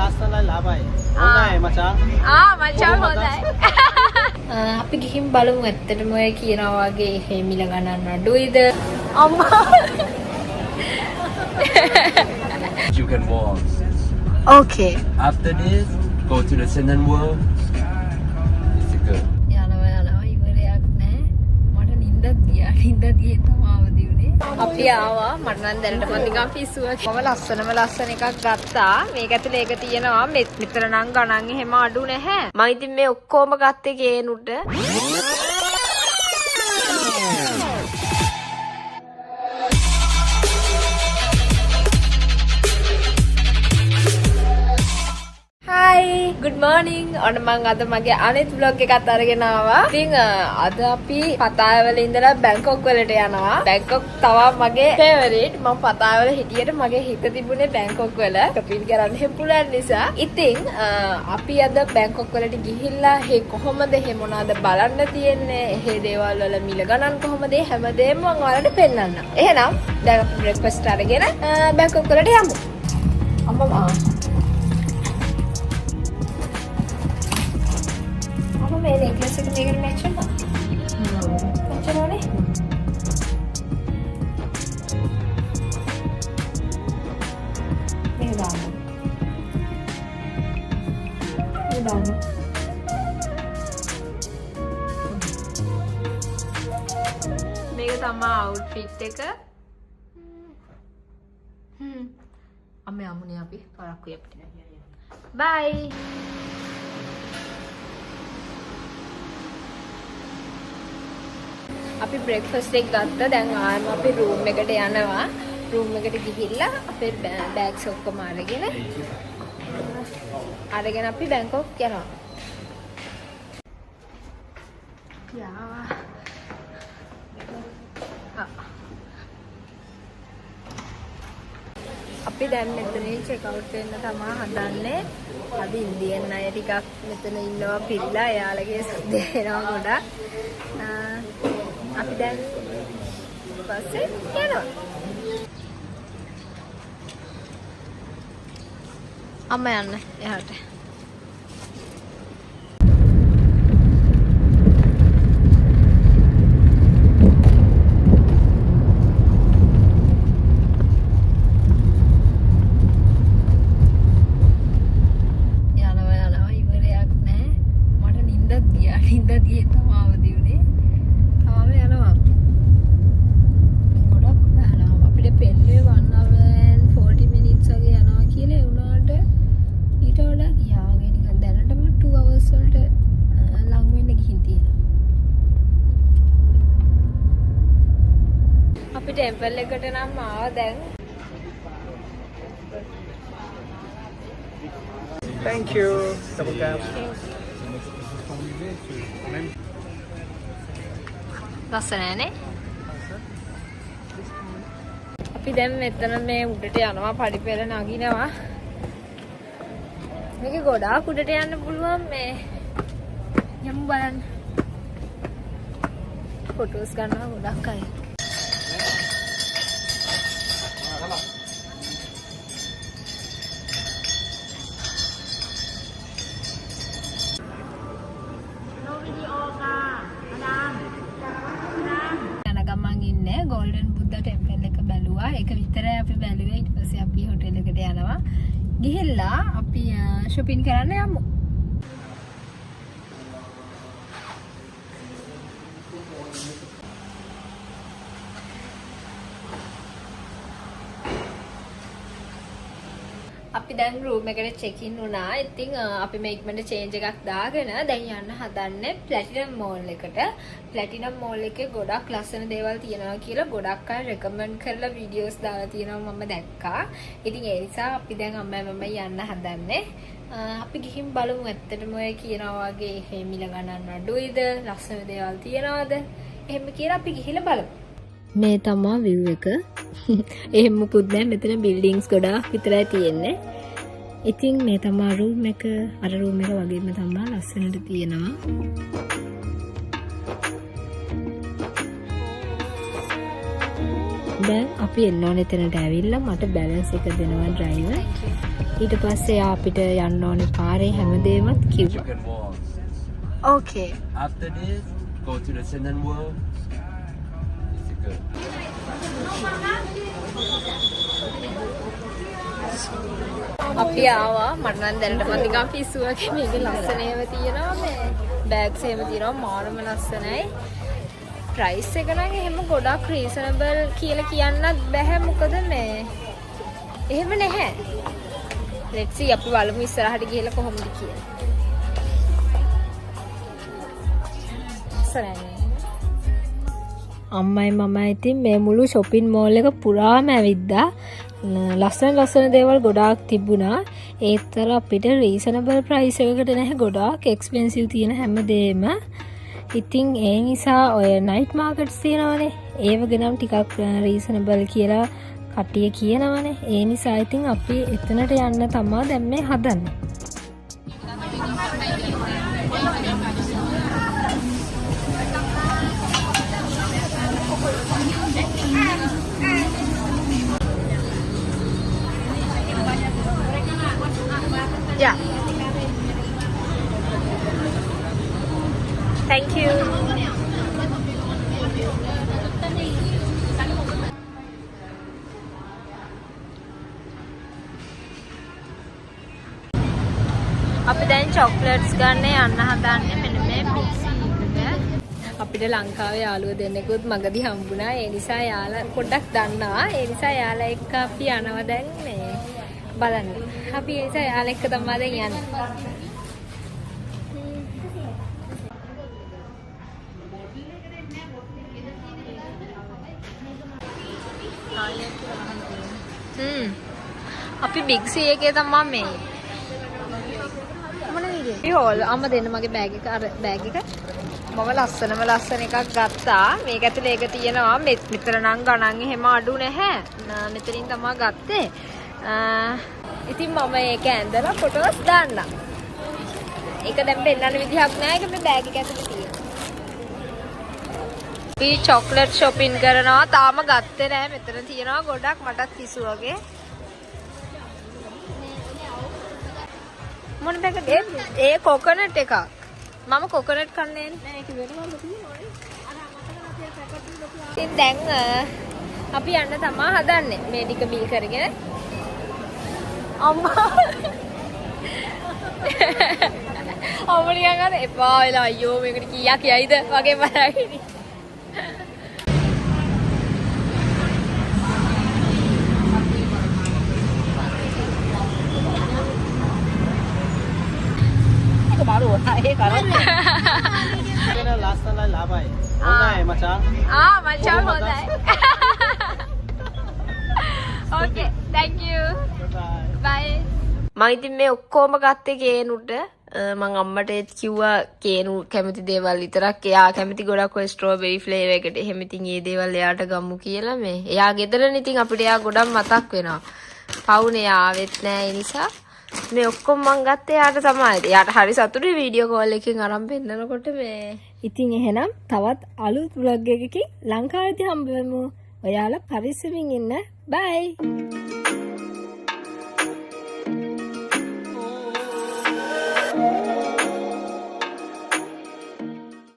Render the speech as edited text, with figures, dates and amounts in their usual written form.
ලස්සනයි ලාභයි. හොඳයි මචං. මචං හොඳයි. අපි ගිහින් බලමු ඇත්තටම ඔය කියනවා වගේ එහෙ මිල ගණන් අඩුයිද? අම්මා. You can walk. Okay. After this, go to the Sinan World. It's a good. යනවා ඉවරයක් නෑ. මට නිින්දක් ගියා. නිින්ද ගියේ තමයි අවදි උනේ. අපි ආවා මට නම් දැනට මම නිකන් පිස්සුවක්. මම ලස්සන එකක් ගත්තා. මේක ඇතුලේ ඒක තියෙනවා. මෙතන නම් ගණන් එහෙම අඩු නැහැ. මම ඉතින් මේ ඔක්කොම ගත්තේ කේනුට. Good morning. ඔන්න මම අද මගේ අනිත් vlog එකත් අරගෙන ආවා. ඉතින් අද අපි පතායවල ඉඳලා බැංකොක් වලට යනවා. බැංකොක් තමයි මගේ favorite. මම පතායවල හිටියට මගේ හිත තිබුණේ බැංකොක් වල. කපින් කරන්න පුළුවන් නිසා. ඉතින් අපි අද බැංකොක් වලට ගිහිල්ලා කොහොමද මොනවද බලන්න තියෙන්නේ? දේවල් වල මිල ගණන් කොහොමද? හැමදේම මම ඔයාලට පෙන්නන්නම්. එහෙනම් දැන් අපි breakfast අරගෙන බැංකොක් වලට යමු. අම්මා මේ necklace එක මේකට match වෙනවා. match වෙනවනේ. මේක දාන්න. මේක තමයි outfit එක. අම්මේ අමුනේ අපි පරක්කු යපිට. bye. අපි breakfast එක ගත්තා. දැන් ආයෙම අපි room එකට යනවා. room එකට ගිහිල්ලා අපේ bags ඔක්කොම අරගෙන අපි බැංකොක් යනවා. අපි දැන් මෙතනින් check out වෙන්න තමයි හදන්නේ. අපි ඉන්දියන් අය ටිකක් මෙතන ඉන්නවා පිළිලා. එයාලගේ සද්ද එනවා ගොඩක්. අපි දැන් පස්සේ යනවා. අම්මා යන්න එහාට. ටෙම්පල් එකට නම් ආවා දැන්. Thank you. Double tap. ලස්සනනේ. අපි දැන් මෙතන මේ උඩට යනවා. පඩිපෙළ නගිනවා. මේක ගොඩාක් උඩට යන්න පුළුවන්. මේ යමු බලන්න. ෆොටෝස් ගන්නවා ගොඩක් අය. ගෝල්ඩන් බුද්ධ ටෙම්පල් එක බැලුවා. ඒක විතරයි අපි බැලුවේ. ඊට පස්සේ අපි හොටෙල් එකට යනවා. ගිහිල්ලා අපි shopping කරන්න යමු. අපි දැන් room එකට check in වුණා. ඉතින් අපි මේ ඉක්මනට change එකක් දාගෙන දැන් යන්න හදන්නේ Platinum Mall එකට. Platinum Mall එකේ ගොඩක් ලස්සන දේවල් තියෙනවා කියලා ගොඩක් අය recommend කරලා videos දාලා තියෙනවා මම දැක්කා. ඉතින් ඒ නිසා අපි දැන් අම්මයි මමයි යන්න හදන්නේ. අපි ගිහින් බලමු ඇත්තටම ඔය කියනවා වගේ එහෙ මිල ගණන් අඩුයිද? ලස්සන දේවල් තියනවද? එහෙම කියලා අපි ගිහිල්ලා බලමු. මේ තමයි view එක. එහෙම මොකුත් නැහැ. මෙතන buildings ගොඩාක් විතරයි තියෙන්නේ. ඉතින් මේ තමයි room එක. අර room එක වගේම තමයි ලස්සනට තියෙනවා. දැන් අපි එන්න ඕනේ එතනට ඇවිල්ලා මට balance එක දෙනවා driver. ඊට පස්සේ අපිට යන්න ඕනේ පාරේ හැමදේමත් කිව්වා. Chicken walls. Okay. After this, go to the Senden World. It's good. අපි ආවා මට නම් දැනටමත් නිකන් පිස්සු වගේ මේක ලස්සන ඒවා තියෙනවා මේ බෑග්ස් එහෙම තියෙනවා මාරම ලස්සනයි ප්‍රයිස් එක නම් එහෙම ගොඩක් රීසනබල් කියලා කියන්නත් බෑ මොකද මේ එහෙම නැහැ let's see අපි බලමු ඉස්සරහට ගිහලා කොහොමද කියලා අම්මයි මමයි ඉතින් මේ මුළු shopping mall එක පුරාම ඇවිද්දා ලස්සන දේවල් ගොඩාක් තිබුණා ඒත්තර අපිට රීසනබල් ප්‍රයිස් එකකට නැහැ ගොඩාක් එක්ස්පෙන්සිව් තියෙන හැමදේම ඉතින් ඒ නිසා ඔය නයිට් මාකට්ස් තියෙනවනේ ඒව ගනම් ටිකක් රීසනබල් කියලා කට්ටිය කියනවනේ ඒ නිසා ඉතින් අපි එතනට යන්න තමයි දැන් මේ හදන්නේ Yeah. Thank you. අපි දැන් චොක්ලට්ස් ගන්න යන්න හදන්නේ මෙන්න මේ මික්සි එකට. අපිට ලංකාවේ යාළුවෝ දෙන්නෙකුත් මගදී හම්බුණා. ඒ නිසා යාළුවා පොඩ්ඩක් දන්නවා. ඒ නිසා යාළුවා එක්ක අපි යනවා දැන් මේ බලන්න. අපි ඒ නිසා යාළුවා එක්ක තමයි දැන් යන්නේ. අපි බිග් සී එකේ තමයි මේ මොන විදිහේ? ඉහෝල් අම්ම දෙන්න මගේ බෑග් එක අර බෑග් එක මම ලස්සන එකක් ගත්තා. මේක ඇතුලේ ඒක තියෙනවා. මෙතන නම් ගණන් එහෙම අඩු නැහැ. මෙතනින් තමයි ගත්තේ. ඉතින් මම ඒක ඇඳලා ෆොටෝස් දාන්නම්. ඒක දැන් පෙන්නන්න විදිහක් නැහැ. ඒක මේ බෑග් එක ඇතුලේ තියෙනවා. අපි චොක්ලට් shopping කරනවා. තාම ගත්තේ නැහැ. මෙතන තියෙනවා ගොඩක් මටත් කිසු වගේ. මොන බෑග්ද? ඒ කොකනට් එකක්. මම කොකනට් කන්නේ නැහැ. ඒක වෙනවද තියෙනවනේ. අර අමතක පැකට් ඉතින් දැන් අපි යන්න තමයි හදන්නේ. මේ ටික බිල් කරගෙන. අම්මා. අම්මා නිකන් එපා වෙලා අයියෝ මේකට කීයක් යයිද වගේ බලන්නේ. baru saya kan Kena last time labai. Honai macam. macam honai. Okay, thank you. Bye. මම ඉතින් මේ ඔක්කොම ගත්තේ කේනුට මම අම්මට ඒත් කිව්වා කේනු කැමති දේවල් විතරක් එයා කැමති ගොඩක් ඔය ස්ට්‍රෝබෙරි ෆ්ලේවර් එකට එහෙම ඉතින් ඒ දේවල් එයාට ගමු කියලා මේ එයා ගෙදරනේ ඉතින් අපිට එයා ගොඩක් මතක් වෙනවා පවුනේ ආවෙත් නෑ ඒ නිසා මේ ඔක්කොම මං ගත්තේ යාට තමයි. යාට හරි සතුටුයි වීඩියෝ කෝල් එකකින් අරන් පෙන්නනකොට මේ. ඉතින් එහෙනම් තවත් අලුත් vlog එකකින් ලංකාවේදී හම්බ වෙමු. ඔයාලා පරිස්සමින් ඉන්න. බයි.